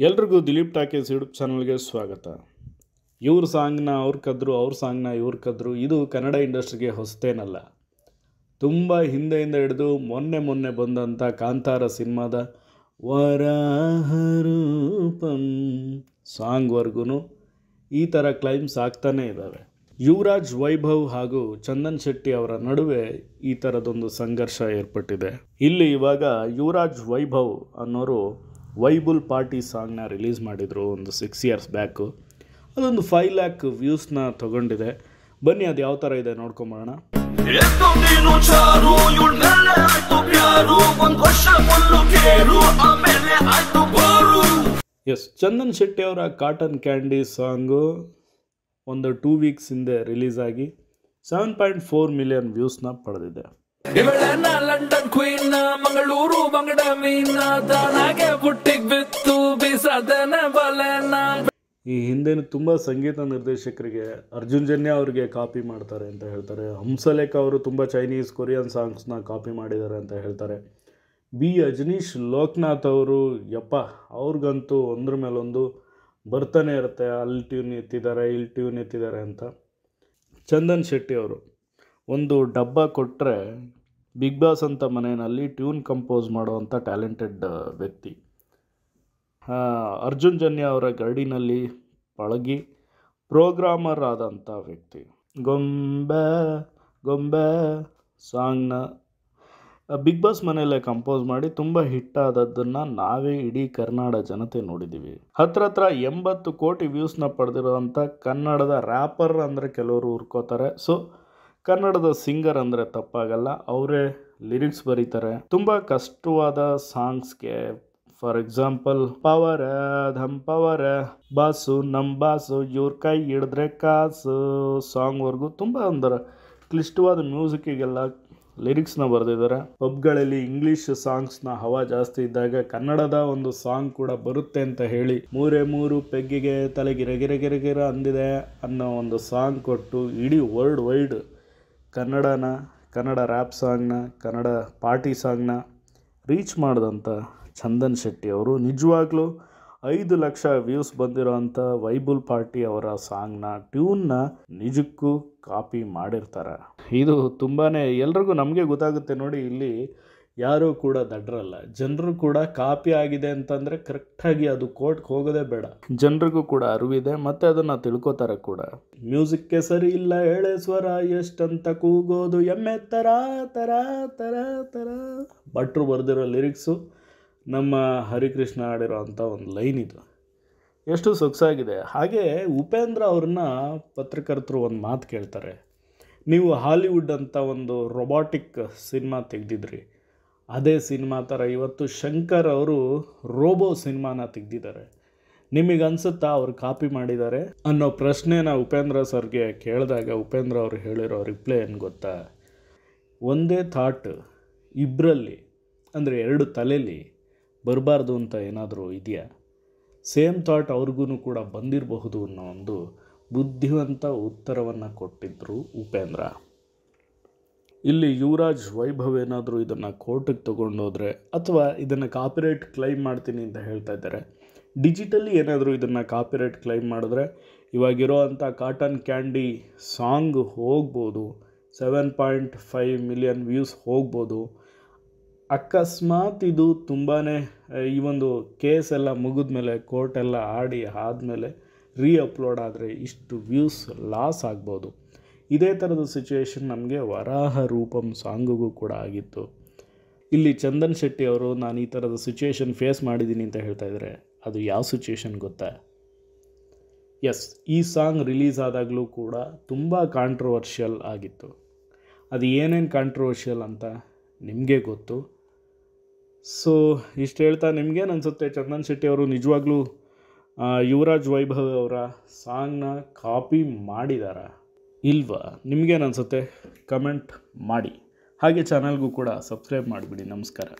ಎಲ್ರಿಗೂ Dilip talkies YouTube ಚಾನಲ್ಗೆ ಸ್ವಾಗತ. ಇವ್ರ ಸಾಂಗ್ನ ಅವ್ರು ಕದ್ರು, ಅವ್ರ ಸಾಂಗ್ನ ಇವ್ರು ಕದ್ರು. ಇದು ಕನ್ನಡ ಇಂಡಸ್ಟ್ರಿಗೆ ಹೊಸತೇನಲ್ಲ. ತುಂಬ ಹಿಂದೆಯಿಂದ ಹಿಡಿದು ಮೊನ್ನೆ ಬಂದಂಥ ಕಾಂತಾರ ಸಿನಿಮಾದ ವರಾಹರೂಪಂ ಸಾಂಗ್ವರೆಗೂ ಈ ಥರ ಕ್ಲೈಮ್ಸ್ ಆಗ್ತಾನೇ ಇದ್ದಾವೆ. ಯುವರಾಜ್ ವೈಭವ್ ಹಾಗೂ ಚಂದನ್ ಶೆಟ್ಟಿ ಅವರ ನಡುವೆ ಈ ಥರದೊಂದು ಸಂಘರ್ಷ ಏರ್ಪಟ್ಟಿದೆ. ಇಲ್ಲಿ ಇವಾಗ ಯುವರಾಜ್ ವೈಭವ್ ಅನ್ನೋರು ವೈಬುಲ್ ಪಾರ್ಟಿ ಸಾಂಗ್ನ ರಿಲೀಸ್ ಮಾಡಿದರು ಒಂದು 6 years ಬ್ಯಾಕು. ಅದೊಂದು 5 lakh ವ್ಯೂಸ್ನ ತೊಗೊಂಡಿದೆ. ಬನ್ನಿ ಅದು ಯಾವ ಥರ ಇದೆ ನೋಡ್ಕೊಂಬರೋಣ. ಎಸ್, ಚಂದನ್ ಶೆಟ್ಟಿ ಅವರ ಕಾಟನ್ ಕ್ಯಾಂಡಿ ಸಾಂಗು ಒಂದು 2 weeks ಹಿಂದೆ ರಿಲೀಸ್ ಆಗಿ 7.4 million ವ್ಯೂಸ್ನ ಪಡೆದಿದೆ. ಲಂಡನ್ ಕ್ವೀನ್ ಮಂಗಳೂರು ಬಂಗಡ ಮೀನ ತಾನಾಗೆ ಬುಟ್ಟಿಗೆ ಬಿತ್ತು ಬೀಸದನ ಬಲನ. ಈ ಹಿಂದೆನೂ ತುಂಬ ಸಂಗೀತ ನಿರ್ದೇಶಕರಿಗೆ ಅರ್ಜುನ್ ಜನ್ಯ ಅವ್ರಿಗೆ ಕಾಪಿ ಮಾಡ್ತಾರೆ ಅಂತ ಹೇಳ್ತಾರೆ. ಹಂಸಲೇಖ ಅವರು ತುಂಬ ಚೈನೀಸ್ ಕೊರಿಯನ್ ಸಾಂಗ್ಸ್ನ ಕಾಪಿ ಮಾಡಿದ್ದಾರೆ ಅಂತ ಹೇಳ್ತಾರೆ. ಬಿ ಅಜನೀಶ್ ಲೋಕನಾಥ್ ಅವರು ಅವ್ರಿಗಂತೂ ಒಂದ್ರ ಮೇಲೊಂದು ಬರ್ತಾನೆ ಇರುತ್ತೆ. ಅಲ್ಲಿ ಟ್ಯೂನ್ ಎತ್ತಿದ್ದಾರೆ, ಇಲ್ಲಿ ಟ್ಯೂನ್ ಎತ್ತಿದ್ದಾರೆ ಅಂತ. ಚಂದನ್ ಶೆಟ್ಟಿ ಅವರು ಒಂದು ಡಬ್ಬ ಕೊಟ್ಟರೆ ಬಿಗ್ ಬಾಸ್ ಅಂತ ಮನೆಯಲ್ಲಿ ಟ್ಯೂನ್ ಕಂಪೋಸ್ ಮಾಡುವಂಥ ಟ್ಯಾಲೆಂಟೆಡ್ ವ್ಯಕ್ತಿ. ಅರ್ಜುನ್ ಜನ್ಯ ಅವರ ಗರ್ಡಿನಲ್ಲಿ ಪಳಗಿ ಪ್ರೋಗ್ರಾಮರ್ ಆದಂಥ ವ್ಯಕ್ತಿ. ಗೊಂಬೆ ಗೊಂಬೆ ಸಾಂಗ್ನ ಬಿಗ್ ಬಾಸ್ ಮನೆಯಲ್ಲೇ ಕಂಪೋಸ್ ಮಾಡಿ ತುಂಬ ಹಿಟ್ ಆದದ್ದನ್ನು ನಾವೇ ಇಡೀ ಕರ್ನಾಟಕ ಜನತೆ ನೋಡಿದ್ದೀವಿ. ಹತ್ರ 80 ಕೋಟಿ ವ್ಯೂಸ್ನ ಪಡೆದಿರುವಂಥ ಕನ್ನಡದ ರ್ಯಾಪರ್ ಅಂದರೆ ಕೆಲವರು ಹುರ್ಕೋತಾರೆ. ಸೊ ಕನ್ನಡದ ಸಿಂಗರ್ ಅಂದರೆ ತಪ್ಪಾಗಲ್ಲ, ಅವರೇ ಲಿರಿಕ್ಸ್ ಬರೀತಾರೆ. ತುಂಬ ಕಷ್ಟವಾದ ಸಾಂಗ್ಸ್ಗೆ, ಫಾರ್ ಎಕ್ಸಾಂಪಲ್ ಪವರ ಧಮ್ ಪವರ ಬಾಸು ನಮ್ಮ ಬಾಸು ಇವ್ರ ಕೈ ಹಿಡಿದ್ರೆ ಕಾಸು ಸಾಂಗ್ವರೆಗೂ ತುಂಬ ಒಂದು ಕ್ಲಿಷ್ಟವಾದ ಮ್ಯೂಸಿಕ್ಕಿಗೆಲ್ಲ ಲಿರಿಕ್ಸ್ನ ಬರೆದಿದ್ದಾರೆ. ಪಬ್ಗಳಲ್ಲಿ ಇಂಗ್ಲೀಷ್ ಸಾಂಗ್ಸ್ನ ಹವಾ ಜಾಸ್ತಿ ಇದ್ದಾಗ ಕನ್ನಡದ ಒಂದು ಸಾಂಗ್ ಕೂಡ ಬರುತ್ತೆ ಅಂತ ಹೇಳಿ 3 ಪೆಗ್ಗಿಗೆ ತಲೆ ಗಿರ ಅಂದಿದೆ ಅನ್ನೋ ಒಂದು ಸಾಂಗ್ ಕೊಟ್ಟು ಇಡೀ ವರ್ಲ್ಡ್ ವೈಡ್ ಕನ್ನಡ ರ್ಯಾಪ್ ಸಾಂಗ್ನ, ಕನ್ನಡ ಪಾರ್ಟಿ ಸಾಂಗ್ನ ರೀಚ್ ಮಾಡಿದಂಥ ಚಂದನ್ ಶೆಟ್ಟಿ ಅವರು ನಿಜವಾಗ್ಲೂ 5 ಲಕ್ಷ ವ್ಯೂಸ್ ಬಂದಿರೋಂಥ ವೈಬುಲ್ ಪಾರ್ಟಿ ಅವರ ಸಾಂಗ್ನ ಟ್ಯೂನ್ನ ನಿಜಕ್ಕೂ ಕಾಪಿ ಮಾಡಿರ್ತಾರೆ. ಇದು ತುಂಬಾ ಎಲ್ರಿಗೂ ನಮಗೆ ಗೊತ್ತಾಗುತ್ತೆ ನೋಡಿ. ಇಲ್ಲಿ ಯಾರೂ ಕೂಡ ದಡ್ರಲ್ಲ. ಜನರು ಕೂಡ ಕಾಪಿ ಆಗಿದೆ ಅಂತಂದರೆ ಕರೆಕ್ಟಾಗಿ ಅದು ಕೋರ್ಟ್ಗೆ ಹೋಗೋದೇ ಬೇಡ. ಜನರಿಗೂ ಕೂಡ ಅರಿವಿದೆ ಮತ್ತು ಅದನ್ನು ತಿಳ್ಕೊತಾರೆ ಕೂಡ. ಮ್ಯೂಸಿಕ್ಗೆ ಸರಿ ಇಲ್ಲ ಎಳೆ ಸ್ವರ ಎಷ್ಟಂತ ಕೂಗೋದು ಎಮ್ಮೆ ತರ ತರ ತರ ತರ ಭಟ್ರು ಬರೆದಿರೋ ಲಿರಿಕ್ಸು ನಮ್ಮ ಹರಿಕೃಷ್ಣ ಆಡಿರೋ ಅಂಥ ಒಂದು ಲೈನ್ ಇದು. ಎಷ್ಟು ಸೊಗಸಾಗಿದೆ. ಹಾಗೆ ಉಪೇಂದ್ರ ಅವ್ರನ್ನ ಪತ್ರಕರ್ತರು ಒಂದು ಮಾತು ಕೇಳ್ತಾರೆ. ನೀವು ಹಾಲಿವುಡ್ ಅಂತ ಒಂದು ರೊಬಾಟಿಕ್ ಸಿನಿಮಾ ತೆಗೆದಿದ್ರಿ, ಅದೇ ಸಿನಿಮಾ ಥರ ಇವತ್ತು ಶಂಕರ್ ಅವರು ರೋಬೋ ಸಿನಿಮಾನ ತೆಗೆದಿದ್ದಾರೆ. ನಿಮಗೆ ಅನಿಸುತ್ತಾ ಅವ್ರು ಕಾಪಿ ಮಾಡಿದ್ದಾರೆ ಅನ್ನೋ ಪ್ರಶ್ನೆನ ಉಪೇಂದ್ರ ಸರ್ಗೆ ಕೇಳಿದಾಗ ಉಪೇಂದ್ರ ಅವರು ಹೇಳಿರೋ ರಿಪ್ಲೈ ಏನು ಗೊತ್ತಾ? ಒಂದೇ ಥಾಟ್ ಇಬ್ಬರಲ್ಲಿ ಅಂದರೆ 2 ತಲೆಯಲ್ಲಿ ಬರಬಾರ್ದು ಅಂತ ಏನಾದರೂ ಇದೆಯಾ? ಸೇಮ್ ಥಾಟ್ ಅವ್ರಿಗೂ ಕೂಡ ಬಂದಿರಬಹುದು ಅನ್ನೋ ಒಂದು ಬುದ್ಧಿವಂತ ಉತ್ತರವನ್ನು ಕೊಟ್ಟಿದ್ದರು ಉಪೇಂದ್ರ. ಇಲ್ಲಿ ಯುವರಾಜ್ ವೈಭವ್ ಏನಾದರೂ ಇದನ್ನು ಕೋರ್ಟಿಗೆ ತೊಗೊಂಡೋದ್ರೆ ಅಥವಾ ಇದನ್ನು ಕಾಪಿರೈಟ್ ಕ್ಲೈಮ್ ಮಾಡ್ತೀನಿ ಅಂತ ಹೇಳ್ತಾ ಇದ್ದಾರೆ. ಡಿಜಿಟಲಿ ಏನಾದರೂ ಇದನ್ನು ಕಾಪಿರೈಟ್ ಕ್ಲೈಮ್ ಮಾಡಿದ್ರೆ ಇವಾಗಿರೋ ಅಂಥ ಕಾಟನ್ ಕ್ಯಾಂಡಿ ಸಾಂಗ್ ಹೋಗ್ಬೋದು, 7.5 million ವ್ಯೂಸ್ ಹೋಗ್ಬೋದು. ಅಕಸ್ಮಾತ್ ಇದು ತುಂಬಾ ಈ ಒಂದು ಕೇಸ್ ಎಲ್ಲ ಮುಗಿದ್ಮೇಲೆ ಕೋರ್ಟೆಲ್ಲ ಆದಮೇಲೆ ಅಪ್ಲೋಡ್ ಆದರೆ ಇಷ್ಟು ವ್ಯೂಸ್ ಲಾಸ್ ಆಗ್ಬೋದು. ಇದೇ ಥರದ ಸಿಚುವೇಶನ್ ನಮಗೆ ವರಾಹ ರೂಪಂ ಸಾಂಗಿಗೂ ಕೂಡ ಆಗಿತ್ತು. ಇಲ್ಲಿ ಚಂದನ್ ಶೆಟ್ಟಿ ಅವರು ನಾನು ಈ ಥರದ ಸಿಚುವೇಶನ್ ಫೇಸ್ ಮಾಡಿದ್ದೀನಿ ಅಂತ ಹೇಳ್ತಾ ಇದ್ದಾರೆ. ಅದು ಯಾವ ಸಿಚುವೇಶನ್ ಗೊತ್ತಾ? ಎಸ್, ಈ ಸಾಂಗ್ ರಿಲೀಸ್ ಆದಾಗಲೂ ಕೂಡ ತುಂಬ ಕಾಂಟ್ರವರ್ಷಿಯಲ್ ಆಗಿತ್ತು. ಅದು ಏನೇನು ಕಾಂಟ್ರವರ್ಷಿಯಲ್ ಅಂತ ನಿಮಗೆ ಗೊತ್ತು. ಸೊ ಇಷ್ಟು ಹೇಳ್ತಾ ನಿಮಗೇನು ಅನಿಸುತ್ತೆ? ಚಂದನ್ ಶೆಟ್ಟಿ ಅವರು ನಿಜವಾಗ್ಲೂ ಯುವರಾಜ್ ವೈಭವ್ ಅವರ ಸಾಂಗ್ನ ಕಾಪಿ ಮಾಡಿದಾರಾ ಇಲ್ವಾ? ನಿಮಗೇನು ಅನಿಸುತ್ತೆ? ಕಮೆಂಟ್ ಮಾಡಿ. ಹಾಗೆ ಚಾನಲ್ಗೂ ಕೂಡ ಸಬ್ಸ್ಕ್ರೈಬ್ ಮಾಡಿಬಿಡಿ. ನಮಸ್ಕಾರ.